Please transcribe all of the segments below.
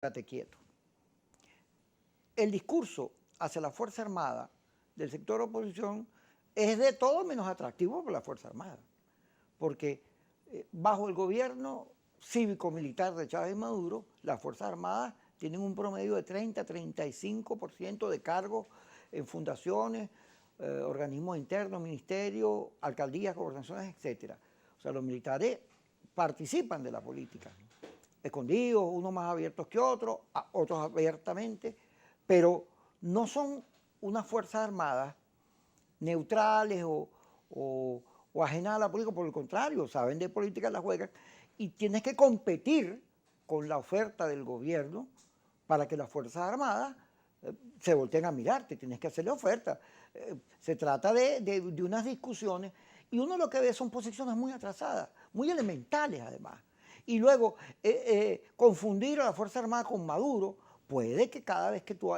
Quédate quieto. El discurso hacia la Fuerza Armada del sector oposición es de todo menos atractivo por la Fuerza Armada, porque bajo el gobierno cívico-militar de Chávez y Maduro, las Fuerzas Armadas tienen un promedio de 30-35% de cargos en fundaciones, organismos internos, ministerios, alcaldías, gobernaciones, etc. O sea, los militares participan de la política, escondidos, unos más abiertos que otros, otros abiertamente, pero no son unas Fuerzas Armadas neutrales o ajenas a la política, por el contrario, saben de política, la juegan, y tienes que competir con la oferta del gobierno para que las Fuerzas Armadas se volteen a mirarte, tienes que hacerle oferta. Se trata de unas discusiones y uno lo que ve son posiciones muy atrasadas, muy elementales además. Y luego confundir a la Fuerza Armada con Maduro, puede que cada vez que tú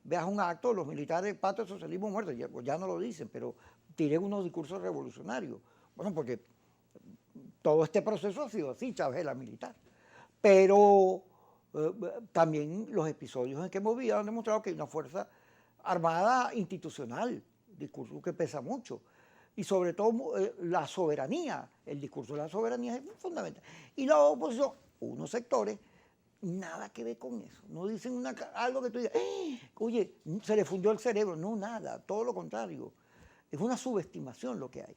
veas un acto, los militares pato del socialismo muerto, ya no lo dicen, pero tiren unos discursos revolucionarios. Bueno, porque todo este proceso ha sido así, Chávez era militar. Pero también los episodios en que hemos vivido han demostrado que hay una Fuerza Armada institucional, discurso que pesa mucho. Y sobre todo la soberanía, el discurso de la soberanía es fundamental. Y la oposición, unos sectores, nada que ver con eso. No dicen algo que tú digas, oye, se le fundió el cerebro. No, nada, todo lo contrario. Es una subestimación lo que hay.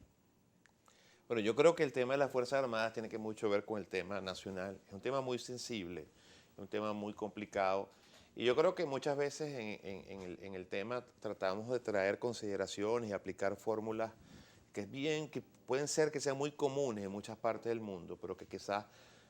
Bueno, yo creo que el tema de las Fuerzas Armadas tiene que mucho ver con el tema nacional. Es un tema muy sensible, es un tema muy complicado. Y yo creo que muchas veces en el tema tratamos de traer consideraciones y aplicar fórmulas que pueden ser que sean muy comunes en muchas partes del mundo, pero que quizás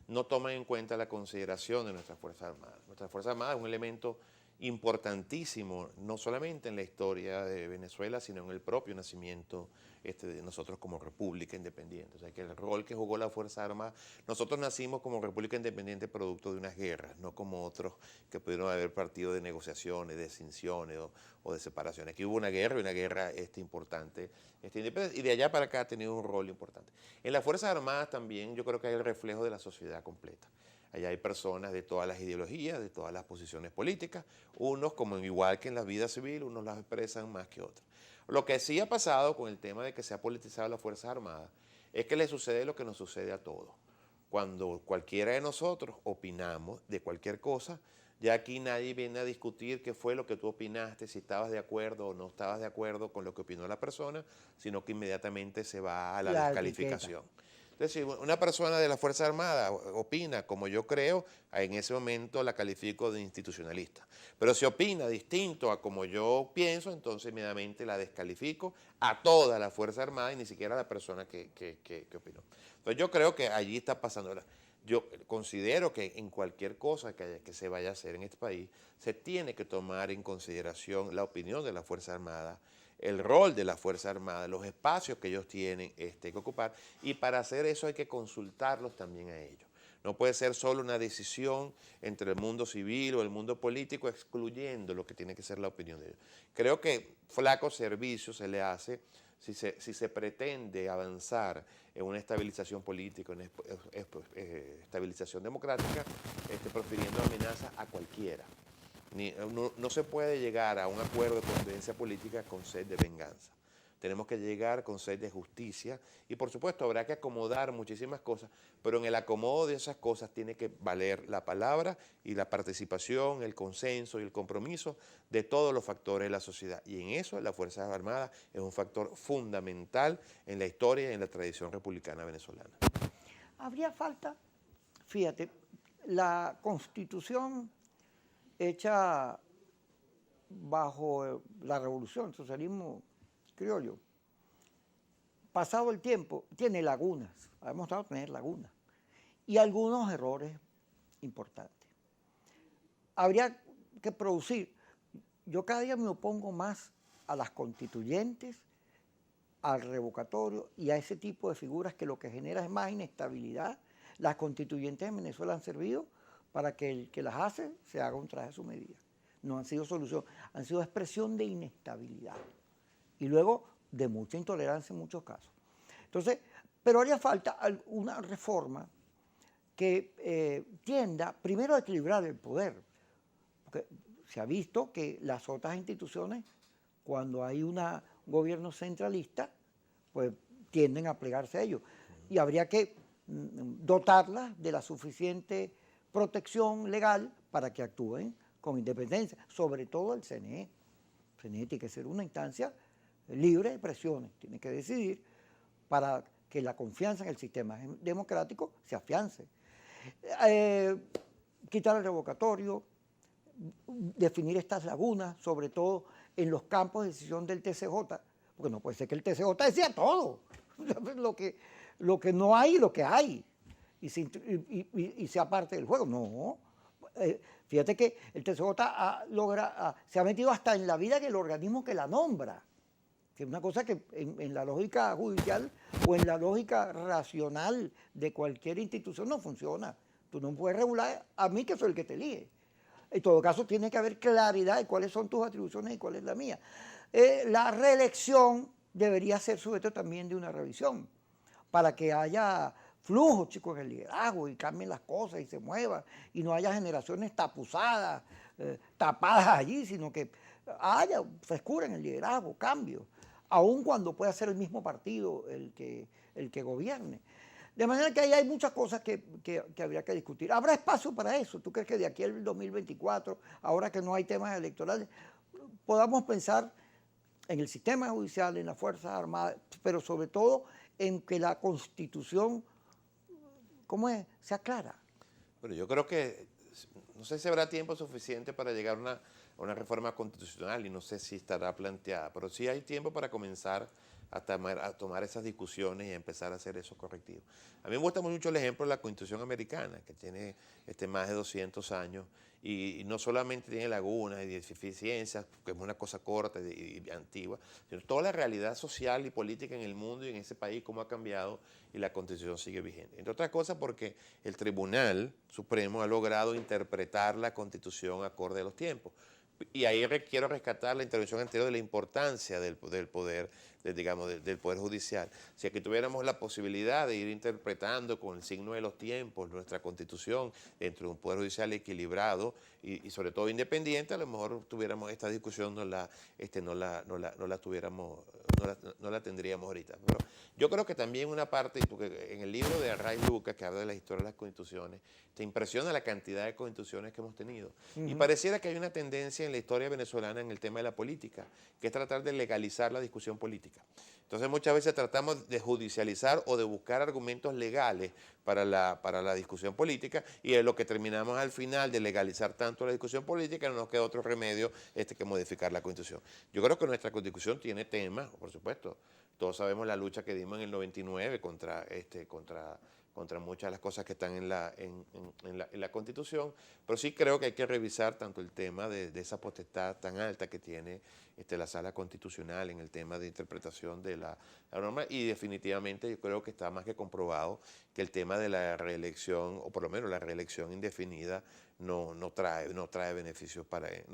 no toman en cuenta la consideración de nuestras Fuerzas Armadas. Nuestras Fuerzas Armadas es un elemento importantísimo, no solamente en la historia de Venezuela, sino en el propio nacimiento de nosotros como república independiente. O sea, que el rol que jugó la Fuerza Armada, nosotros nacimos como república independiente producto de unas guerras, no como otros que pudieron haber partido de negociaciones, de extinciones o de separaciones. Aquí hubo una guerra y una guerra importante, y de allá para acá ha tenido un rol importante. En las Fuerzas Armadas también yo creo que hay el reflejo de la sociedad completa. Allá hay personas de todas las ideologías, de todas las posiciones políticas, unos como igual que en la vida civil, unos las expresan más que otros. Lo que sí ha pasado con el tema de que se ha politizado las Fuerzas Armadas es que le sucede lo que nos sucede a todos. Cuando cualquiera de nosotros opinamos de cualquier cosa, ya aquí nadie viene a discutir qué fue lo que tú opinaste, si estabas de acuerdo o no estabas de acuerdo con lo que opinó la persona, sino que inmediatamente se va a la descalificación. Entonces, si una persona de la Fuerza Armada opina como yo creo, en ese momento la califico de institucionalista. Pero si opina distinto a como yo pienso, entonces inmediatamente la descalifico a toda la Fuerza Armada y ni siquiera a la persona que opinó. Entonces yo creo que allí está pasando. Yo considero que en cualquier cosa que se vaya a hacer en este país, se tiene que tomar en consideración la opinión de la Fuerza Armada, el rol de la Fuerza Armada, los espacios que ellos tienen que ocupar, y para hacer eso hay que consultarlos también a ellos. No puede ser solo una decisión entre el mundo civil o el mundo político excluyendo lo que tiene que ser la opinión de ellos. Creo que flaco servicio se le hace si se pretende avanzar en una estabilización política, en estabilización democrática, profiriendo amenazas a cualquiera. No se puede llegar a un acuerdo de convivencia política con sed de venganza. Tenemos que llegar con sed de justicia y por supuesto habrá que acomodar muchísimas cosas, pero en el acomodo de esas cosas tiene que valer la palabra y la participación, el consenso y el compromiso de todos los factores de la sociedad. Y en eso las Fuerzas Armadas es un factor fundamental en la historia y en la tradición republicana venezolana. Habría falta, fíjate, la Constitución hecha bajo la revolución, el socialismo criollo, pasado el tiempo, tiene lagunas, ha demostrado tener lagunas y algunos errores importantes. Habría que producir, yo cada día me opongo más a las constituyentes, al revocatorio y a ese tipo de figuras que lo que genera es más inestabilidad. Las constituyentes en Venezuela han servido para que el que las hace se haga un traje a su medida. No han sido solución, han sido expresión de inestabilidad. Y luego de mucha intolerancia en muchos casos. Entonces, pero haría falta una reforma que tienda primero a equilibrar el poder. Porque se ha visto que las otras instituciones, cuando hay un gobierno centralista, pues tienden a plegarse a ellos. Y habría que dotarlas de la suficiente protección legal para que actúen con independencia, sobre todo el CNE. El CNE tiene que ser una instancia libre de presiones, tiene que decidir para que la confianza en el sistema democrático se afiance. Quitar el revocatorio, definir estas lagunas, sobre todo en los campos de decisión del TCJ, porque no puede ser que el TCJ decida todo, lo que no hay, lo que hay, y sea parte del juego. No. Fíjate que el TCJ se ha metido hasta en la vida del organismo que la nombra, que es una cosa que en la lógica judicial o en la lógica racional de cualquier institución no funciona. Tú no puedes regular a mí, que soy el que te elige. En todo caso, tiene que haber claridad de cuáles son tus atribuciones y cuál es la mía. La reelección debería ser sujeto también de una revisión, para que haya flujos, chicos, en el liderazgo y cambien las cosas y se muevan, y no haya generaciones tapuzadas, tapadas allí, sino que haya frescura en el liderazgo, cambio, aun cuando pueda ser el mismo partido el que gobierne. De manera que ahí hay muchas cosas que habría que discutir. ¿Habrá espacio para eso? ¿Tú crees que de aquí al 2024, ahora que no hay temas electorales, podamos pensar en el sistema judicial, en las Fuerzas Armadas, pero sobre todo en que la Constitución, sea clara? Bueno, yo creo que no sé si habrá tiempo suficiente para llegar a una reforma constitucional y no sé si estará planteada, pero sí hay tiempo para comenzar a tomar esas discusiones y a empezar a hacer esos correctivos. A mí me gusta mucho el ejemplo de la Constitución americana, que tiene más de 200 años y no solamente tiene lagunas y deficiencias, que es una cosa corta y antigua, sino toda la realidad social y política en el mundo y en ese país, cómo ha cambiado y la Constitución sigue vigente. Entre otras cosas porque el Tribunal Supremo ha logrado interpretar la Constitución acorde a los tiempos. Y ahí quiero rescatar la intervención anterior de la importancia del poder, del poder judicial. Si aquí tuviéramos la posibilidad de ir interpretando con el signo de los tiempos nuestra Constitución dentro de un poder judicial equilibrado y sobre todo independiente, a lo mejor tuviéramos esta discusión, no la tendríamos ahorita. Pero yo creo que también una parte, porque en el libro de Arraiz Lucas, que habla de la historia de las constituciones, te impresiona la cantidad de constituciones que hemos tenido. Y pareciera que hay una tendencia en la historia venezolana en el tema de la política, que es tratar de legalizar la discusión política. Entonces muchas veces tratamos de judicializar o de buscar argumentos legales para la discusión política y es lo que terminamos al final de legalizar tanto la discusión política, no nos queda otro remedio que modificar la Constitución. Yo creo que nuestra Constitución tiene temas, por supuesto. Todos sabemos la lucha que dimos en el 99 contra muchas de las cosas que están en la Constitución, pero sí creo que hay que revisar tanto el tema de esa potestad tan alta que tiene la Sala Constitucional en el tema de interpretación de la norma y definitivamente yo creo que está más que comprobado que el tema de la reelección, o por lo menos la reelección indefinida, no trae beneficios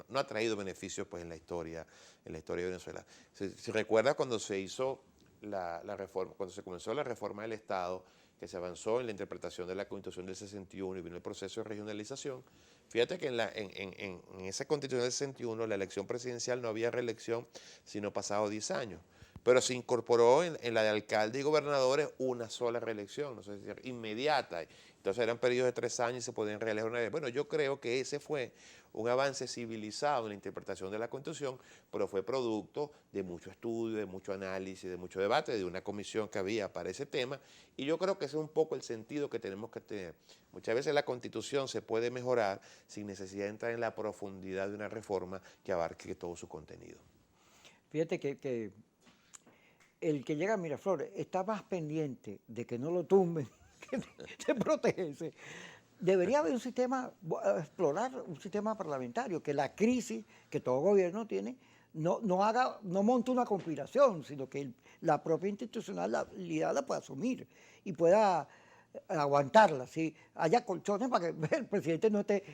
no ha traído beneficios pues en la historia de Venezuela. Si recuerda cuando se hizo la reforma, cuando se comenzó la reforma del Estado, que se avanzó en la interpretación de la Constitución del 61 y vino el proceso de regionalización, fíjate que en esa Constitución del 61 la elección presidencial no había reelección sino pasado 10 años, pero se incorporó en la de alcalde y gobernadores una sola reelección, no sé si inmediata. Entonces eran periodos de 3 años y se podían reelegir una vez. Bueno, yo creo que ese fue un avance civilizado en la interpretación de la Constitución, pero fue producto de mucho estudio, de mucho análisis, de mucho debate, de una comisión que había para ese tema, y yo creo que ese es un poco el sentido que tenemos que tener. Muchas veces la Constitución se puede mejorar sin necesidad de entrar en la profundidad de una reforma que abarque todo su contenido. Fíjate que el que llega a Miraflores está más pendiente de que no lo tumben que de protegerse. Debería haber un sistema, explorar un sistema parlamentario, que la crisis que todo gobierno tiene no monte una conspiración, sino que la propia institucionalidad la pueda asumir y pueda aguantarla, ¿sí? Haya colchones para que el presidente no esté